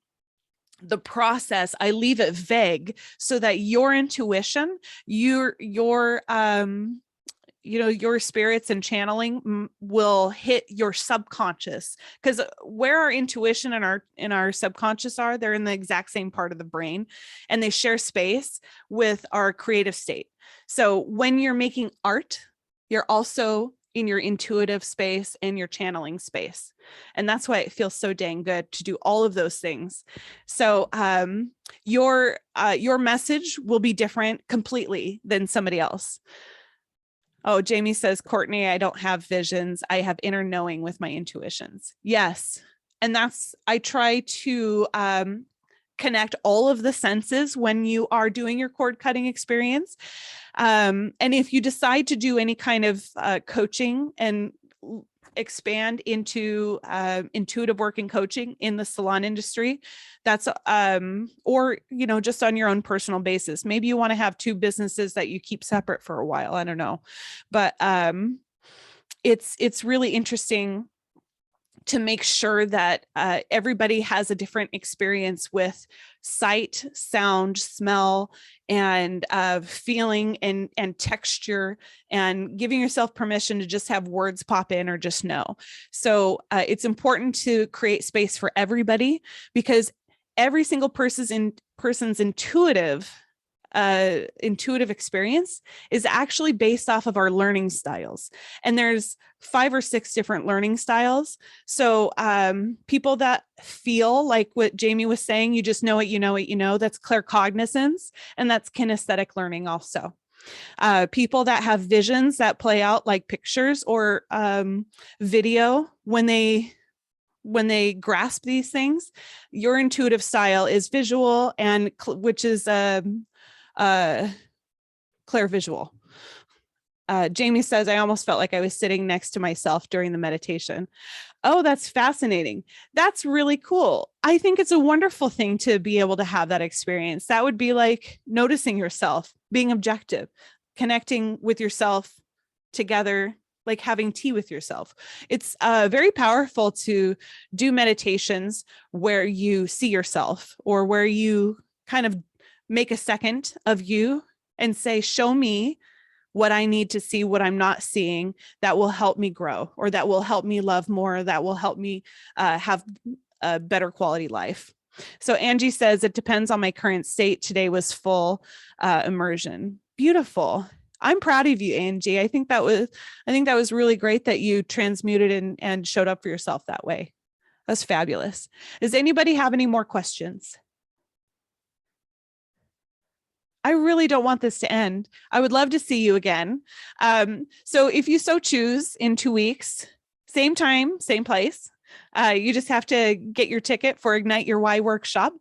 the process, I leave it vague so that your intuition, your your spirits and channeling will hit your subconscious, because where our intuition and our subconscious are, they're in the exact same part of the brain, and they share space with our creative state. So when you're making art, you're also in your intuitive space and your channeling space. And that's why it feels so dang good to do all of those things. So your message will be different completely than somebody else. Oh, Jamie says, Courtney, I don't have visions. I have inner knowing with my intuitions. Yes. And I try to connect all of the senses when you are doing your cord cutting experience. And if you decide to do any kind of coaching and expand into intuitive work and coaching in the salon industry, that's or just on your own personal basis. Maybe you want to have 2 businesses that you keep separate for a while. I don't know, but it's really interesting to make sure that everybody has a different experience with sight, sound, smell, and feeling and texture, and giving yourself permission to just have words pop in or just know. So it's important to create space for everybody, because every single person's intuitive experience is actually based off of our learning styles. And there's 5 or 6 different learning styles. So people that feel like what Jamie was saying, you just know it, that's claircognizance, and that's kinesthetic learning also. People that have visions that play out like pictures or video, when they grasp these things, your intuitive style is visual, and which is clairvisual. Jamie says, I almost felt like I was sitting next to myself during the meditation. Oh, that's fascinating. That's really cool. I think it's a wonderful thing to be able to have that experience. That would be like noticing yourself, being objective, connecting with yourself together, like having tea with yourself. It's very powerful to do meditations where you see yourself, or where you kind of make a second of you and say, show me what I need to see, what I'm not seeing, that will help me grow, or that will help me love more, that will help me have a better quality life. So Angie says, it depends on my current state. Today was full immersion. Beautiful. I'm proud of you, Angie. I think that was really great that you transmuted and showed up for yourself that way. That's fabulous. Does anybody have any more questions? I really don't want this to end. I would love to see you again. So if you so choose, in 2 weeks, same time, same place, you just have to get your ticket for Ignite Your Why workshop.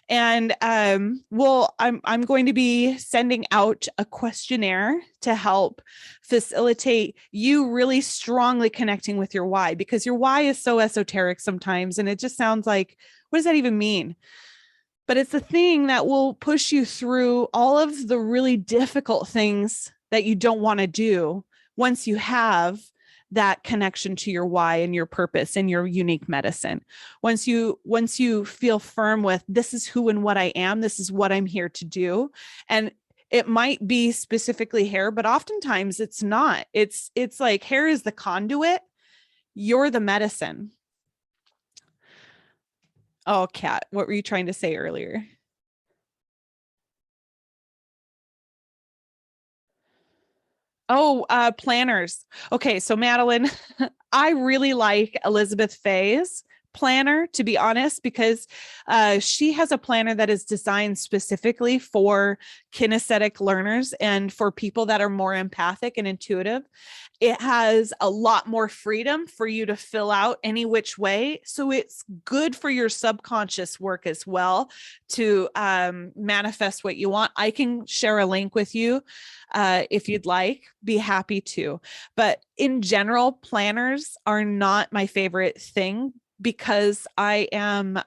And I'm going to be sending out a questionnaire to help facilitate you really strongly connecting with your why, because your why is so esoteric sometimes. And it just sounds like, what does that even mean? But it's the thing that will push you through all of the really difficult things that you don't want to do once you have that connection to your why and your purpose and your unique medicine. Once you feel firm with, this is who and what I am, this is what I'm here to do. And it might be specifically hair, but oftentimes it's not. It's like hair is the conduit. You're the medicine. Oh, Kat, what were you trying to say earlier? Oh, planners. Okay, so Madeline, I really like Elizabeth Fay's planner, to be honest, because she has a planner that is designed specifically for kinesthetic learners and for people that are more empathic and intuitive. It has a lot more freedom for you to fill out any which way. So it's good for your subconscious work as well to manifest what you want. I can share a link with you if you'd like, be happy to. But in general, planners are not my favorite thing because I am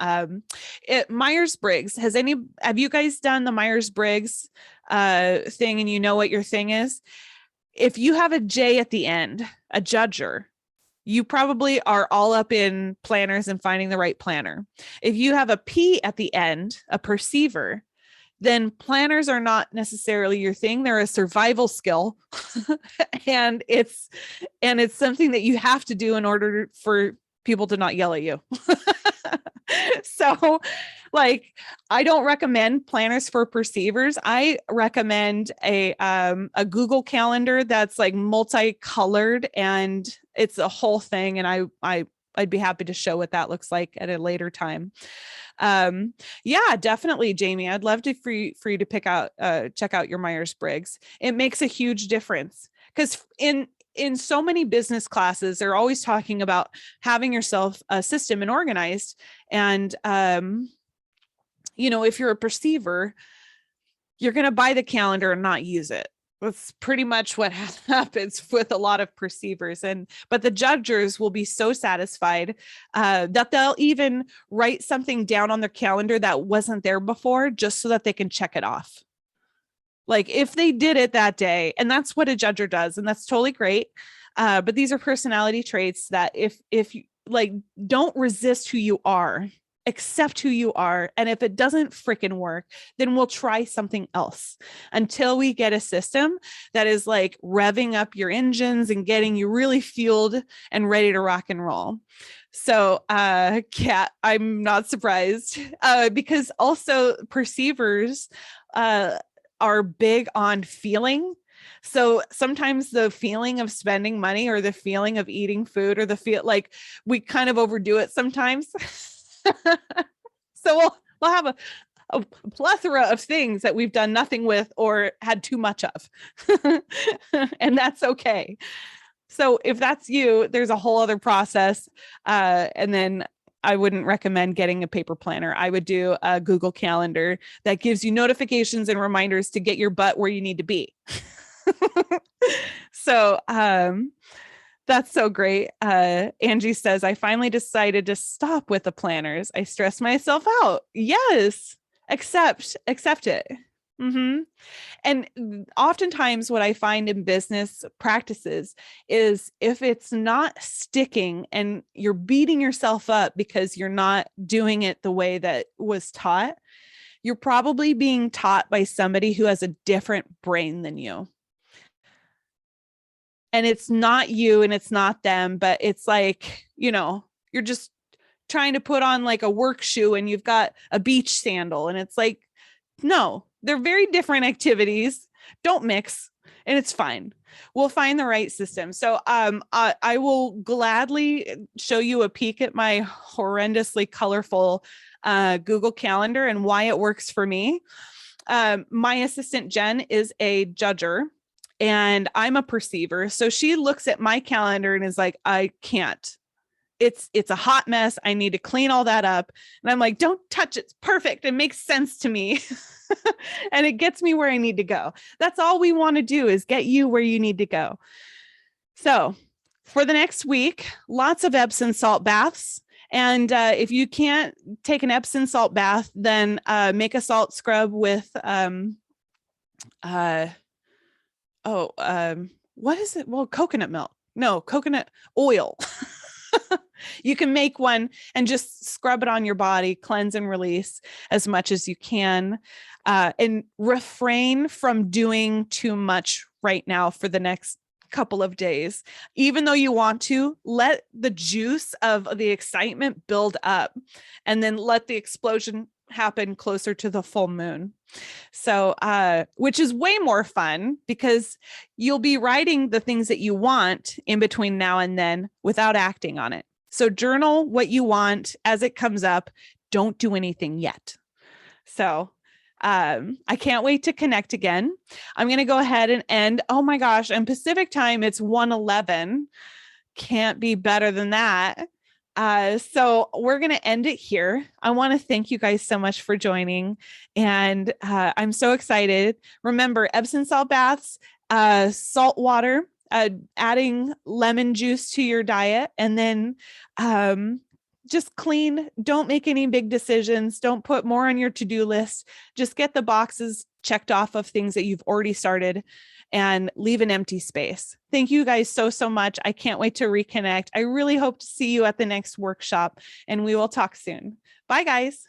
Myers-Briggs. Have you guys done the Myers-Briggs thing and you know what your thing is? If you have a J at the end, a judger, you probably are all up in planners and finding the right planner. If you have a P at the end, a perceiver, then planners are not necessarily your thing. They're a survival skill. and it's something that you have to do in order for people to not yell at you. So like, I don't recommend planners for perceivers. I recommend a Google Calendar that's like multicolored and it's a whole thing. And I'd be happy to show what that looks like at a later time. Yeah, definitely, Jamie. I'd love to for you to check out your Myers-Briggs. It makes a huge difference because in so many business classes, they're always talking about having yourself a system and organized. And, if you're a perceiver, you're going to buy the calendar and not use it. That's pretty much what happens with a lot of perceivers. But the judgers will be so satisfied that they'll even write something down on their calendar that wasn't there before, just so that they can check it off. Like if they did it that day, and that's what a judger does, and that's totally great. But these are personality traits that if you like, don't resist who you are, accept who you are. And if it doesn't freaking work, then we'll try something else until we get a system that is like revving up your engines and getting you really fueled and ready to rock and roll. So, Kat, I'm not surprised because also perceivers are big on feeling. So sometimes the feeling of spending money or the feeling of eating food or the feel like we kind of overdo it sometimes. So we'll have a plethora of things that we've done nothing with or had too much of. And that's okay. So if that's you, there's a whole other process. And then I wouldn't recommend getting a paper planner. I would do a Google Calendar that gives you notifications and reminders to get your butt where you need to be. So that's so great. Angie says, I finally decided to stop with the planners. I stress myself out. Yes, accept it. Mm-hmm. And oftentimes what I find in business practices is if it's not sticking and you're beating yourself up because you're not doing it the way that was taught, you're probably being taught by somebody who has a different brain than you. And it's not you and it's not them, but it's like, you're just trying to put on like a work shoe and you've got a beach sandal. And it's like, no, they're very different activities. Don't mix and it's fine. We'll find the right system. So I will gladly show you a peek at my horrendously colorful Google Calendar and why it works for me. My assistant Jen is a judger. And I'm a perceiver. So she looks at my calendar and is like, I can't. It's a hot mess. I need to clean all that up. And I'm like, don't touch it. It's perfect. It makes sense to me. And it gets me where I need to go. That's all we want to do is get you where you need to go. So for the next week, lots of Epsom salt baths. And if you can't take an Epsom salt bath, then make a salt scrub with what is it? Well, coconut milk. No, coconut oil. You can make one and just scrub it on your body, cleanse and release as much as you can, and refrain from doing too much right now for the next couple of days. Even though you want to, let the juice of the excitement build up and then let the explosion happen closer to the full moon. So, which is way more fun because you'll be writing the things that you want in between now and then without acting on it. So journal what you want as it comes up. Don't do anything yet. So I can't wait to connect again. I'm going to go ahead and end. Oh my gosh. And Pacific time, it's 1:11. Can't be better than that. So we're going to end it here. I want to thank you guys so much for joining. And I'm so excited. Remember, Epsom salt baths, salt water, adding lemon juice to your diet, and then just clean. Don't make any big decisions. Don't put more on your to-do list. Just get the boxes checked off of things that you've already started and leave an empty space. Thank you guys so much. I can't wait to reconnect. I really hope to see you at the next workshop, and we will talk soon. Bye, guys.